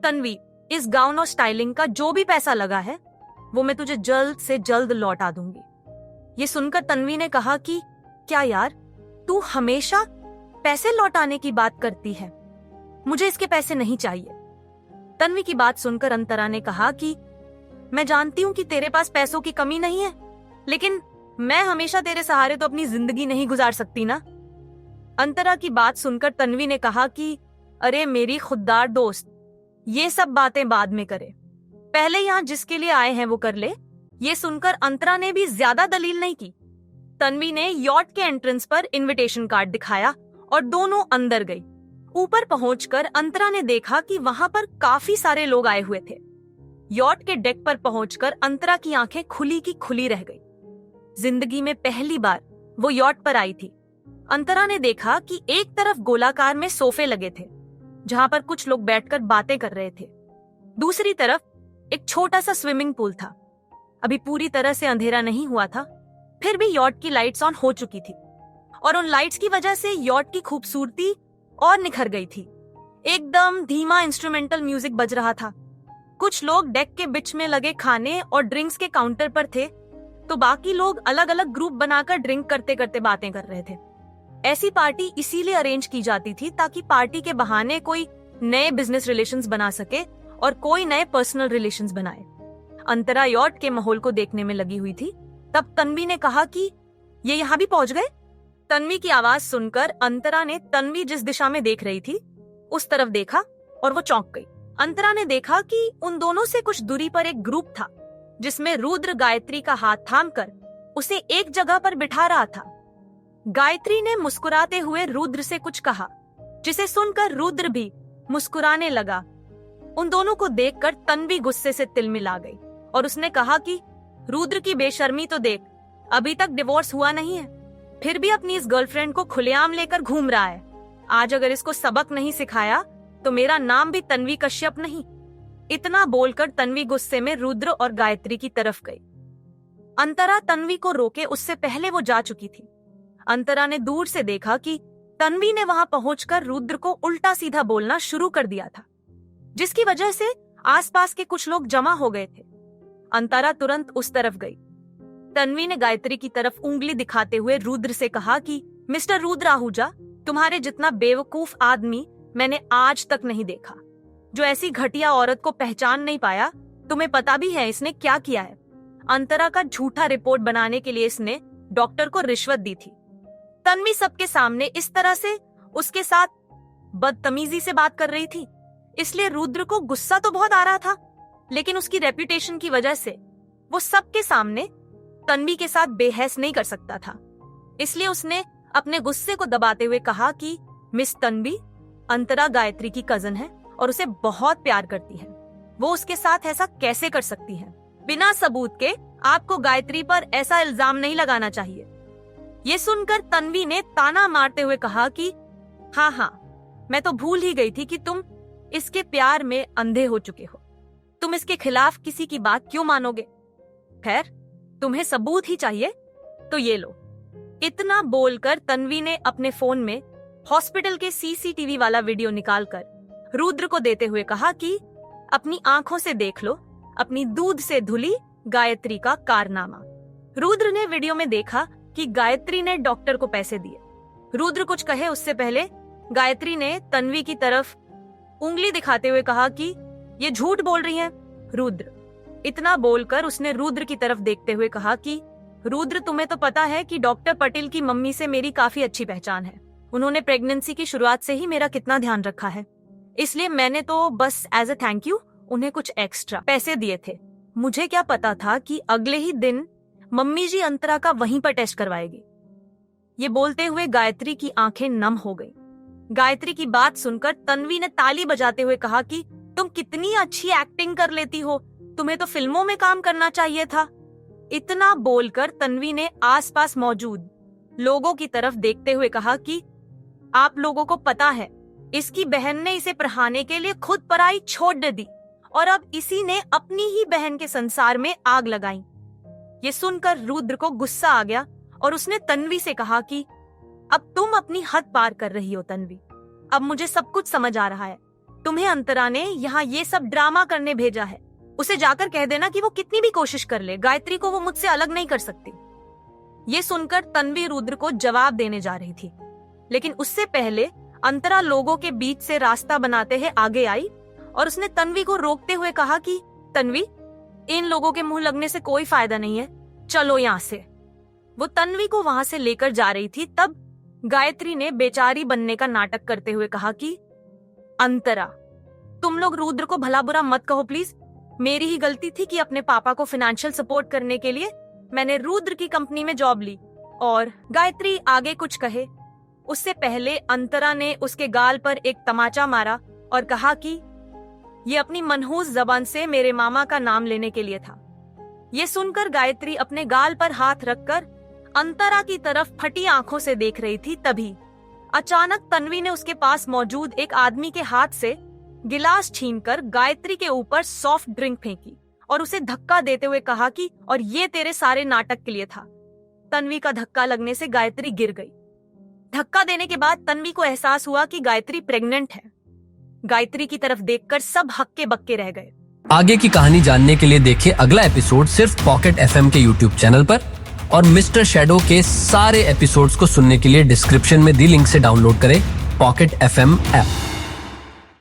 तन्वी, इस गाउन और स्टाइलिंग का जो भी पैसा लगा है वो मैं तुझे जल्द से जल्द लौटा दूंगी। ये सुनकर तन्वी ने कहा कि क्या यार, तू हमेशा पैसे लौटाने की बात करती है, मुझे इसके पैसे नहीं चाहिए। तन्वी की बात सुनकर अंतरा ने कहा कि मैं जानती हूं कि तेरे पास पैसों की कमी नहीं है, लेकिन मैं हमेशा तेरे सहारे तो अपनी जिंदगी नहीं गुजार सकती ना। अंतरा की बात सुनकर तन्वी ने कहा कि अरे मेरी खुददार दोस्त, ये सब बातें बाद में करे, पहले यहाँ जिसके लिए आए हैं वो कर ले। ये सुनकर अंतरा ने भी ज्यादा दलील नहीं की। तन्वी ने यॉट के एंट्रेंस पर इनविटेशन कार्ड दिखाया और दोनों अंदर गई। ऊपर पहुंचकर अंतरा ने देखा कि वहां पर काफी सारे लोग आए हुए थे। यॉट के डेक पर पहुंचकर अंतरा की आंखें खुली की खुली रह गई। जिंदगी में पहली बार वो यॉट पर आई थी। अंतरा ने देखा कि एक तरफ गोलाकार में सोफे लगे थे जहां पर कुछ लोग बैठकर बातें कर रहे थे, दूसरी तरफ एक छोटा सा स्विमिंग पूल था। अभी पूरी तरह से अंधेरा नहीं हुआ था, फिर भी यॉट की लाइट्स ऑन हो चुकी थी और उन लाइट्स की वजह से यॉट की खूबसूरती और निखर गई थी। एकदम धीमा इंस्ट्रूमेंटल म्यूजिक बज रहा था। कुछ लोग डेक के बीच में लगे खाने और ड्रिंक्स के काउंटर पर थे, तो बाकी लोग अलग अलग ग्रुप बनाकर ड्रिंक करते करते बातें कर रहे थे। ऐसी पार्टी इसीलिए अरेंज की जाती थी ताकि पार्टी के बहाने कोई नए बिजनेस रिलेशंस बना सके और कोई नए पर्सनल रिलेशंस बनाए। अंतरा यॉट के माहौल को देखने में लगी हुई थी। तब तन्वी ने कहा कि ये यहाँ भी पहुंच गए। तन्वी की आवाज सुनकर अंतरा ने तन्वी जिस दिशा में देख रही थी उस तरफ देखा और वो चौंक गई। अंतरा ने देखा कि उन दोनों से कुछ दूरी पर एक ग्रुप था जिसमें रुद्र गायत्री का हाथ थामकर उसे एक जगह पर बिठा रहा था। गायत्री ने मुस्कुराते हुए रुद्र से कुछ कहा, जिसे सुनकर रुद्र भी मुस्कुराने लगा। उन दोनों को देखकर तन्वी गुस्से से तिलमिला गई और उसने कहा कि रुद्र की बेशर्मी तो देख, अभी तक डिवोर्स हुआ नहीं है, फिर भी अपनी इस गर्लफ्रेंड को खुलेआम लेकर घूम रहा है। आज अगर इसको सबक नहीं सिखाया तो मेरा नाम भी तन्वी कश्यप नहीं। इतना बोलकर तन्वी गुस्से में रुद्र और गायत्री की तरफ गई। अंतरा तन्वी को रोके उससे पहले वो जा चुकी थी। अंतरा ने दूर से देखा कि तन्वी ने वहां पहुंचकर रुद्र को उल्टा सीधा बोलना शुरू कर दिया था, जिसकी वजह से आसपास के कुछ लोग जमा हो गए थे। अंतरा तुरंत उस तरफ गई। तन्वी ने गायत्री की तरफ उंगली दिखाते हुए रुद्र से कहा कि मिस्टर रुद्र आहूजा, तुम्हारे जितना बेवकूफ आदमी मैंने आज तक नहीं देखा, जो ऐसी घटिया औरत को पहचान नहीं पाया। तुम्हें पता भी है इसने क्या किया है। अंतरा का झूठा रिपोर्ट बनाने के लिए इसने डॉक्टर को रिश्वत दी थी। तन्वी सबके सामने इस तरह से उसके साथ बदतमीजी से बात कर रही थी, इसलिए रुद्र को गुस्सा तो बहुत आ रहा था, लेकिन उसकी रेपुटेशन की वजह से वो सबके सामने तन्वी के साथ बेहस नहीं कर सकता था। इसलिए उसने अपने गुस्से को दबाते हुए कहा कि मिस तन्वी, अंतरा गायत्री की कजन है और उसे बहुत प्यार करती है। वो उसके साथ ऐसा कैसे कर सकती है? बिना सबूत के आपको गायत्री पर ऐसा इल्जाम नहीं लगाना चाहिए। ये सुनकर तन्वी ने ताना मारते हुए कहा कि हाँ, मैं तो भूल ही गई थी कि तुम इसके प्यार में अंधे हो चुके हो। तुम इसके खिलाफ किसी की बात क्यों मानोगे? खैर, तुम्हें सबूत ही चाहिए तो ये लो। इतना बोलकर तन्वी ने अपने फोन में हॉस्पिटल के सीसीटीवी वाला वीडियो निकालकर रुद्र को देते हुए कहा कि अपनी आंखों से देख लो अपनी दूध से धुली गायत्री का कारनामा। रुद्र ने वीडियो में देखा कि गायत्री ने डॉक्टर को पैसे दिए। रुद्र कुछ कहे उससे पहले गायत्री ने तन्वी की तरफ उंगली दिखाते हुए कहा कि ये झूठ बोल रही है रुद्र। इतना बोलकर उसने रुद्र की तरफ देखते हुए कहा कि रुद्र, तुम्हें तो पता है कि डॉक्टर पटेल की मम्मी से मेरी काफी अच्छी पहचान है। उन्होंने प्रेगनेंसी की शुरुआत से ही मेरा कितना ध्यान रखा है, इसलिए मैंने तो बस एज अ थैंक यू उन्हें कुछ एक्स्ट्रा पैसे दिए थे। मुझे क्या पता था कि अगले ही दिन मम्मी जी अंतरा का वहीं पर टेस्ट करवाएगी। ये बोलते हुए गायत्री की आंखें नम हो गई। गायत्री की बात सुनकर तन्वी ने ताली बजाते हुए कहा कि तुम कितनी अच्छी एक्टिंग कर लेती हो, तुम्हें तो फिल्मों में काम करना चाहिए था। इतना बोलकर तन्वी ने आसपास मौजूद लोगों की तरफ देखते हुए कहा कि आप लोगों को पता है, इसकी बहन ने इसे पढ़ाने के लिए खुद पढ़ाई छोड़ दी और अब इसी ने अपनी ही बहन के संसार में आग लगाई। ये सुनकर रुद्र को गुस्सा आ गया और उसने तन्वी से कहा कि अब तुम अपनी हद पार कर रही हो तन्वी, अब मुझे सब कुछ समझ आ रहा है। तुम्हें अंतरा ने यहाँ ये सब ड्रामा करने भेजा है। उसे जाकर कह देना कि वो कितनी भी कोशिश कर ले, गायत्री को वो मुझसे अलग नहीं कर सकती। ये सुनकर तन्वी रुद्र को जवाब देने जा रही थी, लेकिन उससे पहले अंतरा लोगों के बीच से रास्ता बनाते हुए आगे आई और उसने तन्वी को रोकते हुए कहा कि तन्वी, इन लोगों के मुंह लगने से कोई फायदा नहीं है, चलो यहाँ से। वो तन्वी को वहां से लेकर जा रही थी, तब गायत्री ने बेचारी बनने का नाटक करते हुए कहा कि अंतरा, तुम लोग रुद्र को भला बुरा मत कहो प्लीज। मेरी ही गलती थी कि अपने पापा को फाइनेंशियल सपोर्ट करने के लिए मैंने रुद्र की कंपनी में जॉब ली। और गायत्री आगे कुछ कहे उससे पहले अंतरा ने उसके गाल पर एक तमाचा मारा और कहा कि ये अपनी मनहूस जबान से मेरे मामा का नाम लेने के लिए था। ये सुनकर गायत्री अपने गाल पर हाथ रखकर अंतरा की तरफ फटी आंखों से देख रही थी। तभी अचानक तन्वी ने उसके पास मौजूद एक आदमी के हाथ से गिलास छीनकर गायत्री के ऊपर सॉफ्ट ड्रिंक फेंकी और उसे धक्का देते हुए कहा कि और ये तेरे सारे नाटक के लिए था। तन्वी का धक्का लगने से गायत्री गिर गई। धक्का देने के बाद तन्वी को एहसास हुआ कि गायत्री प्रेग्नेंट है। गायत्री की तरफ देखकर सब हक्के बक्के रह गए। आगे की कहानी जानने के लिए देखिए अगला एपिसोड सिर्फ पॉकेट एफएम के यूट्यूब चैनल पर, और मिस्टर शैडो के सारे एपिसोड्स को सुनने के लिए डिस्क्रिप्शन में दी लिंक से डाउनलोड करें पॉकेट एफएम ऐप।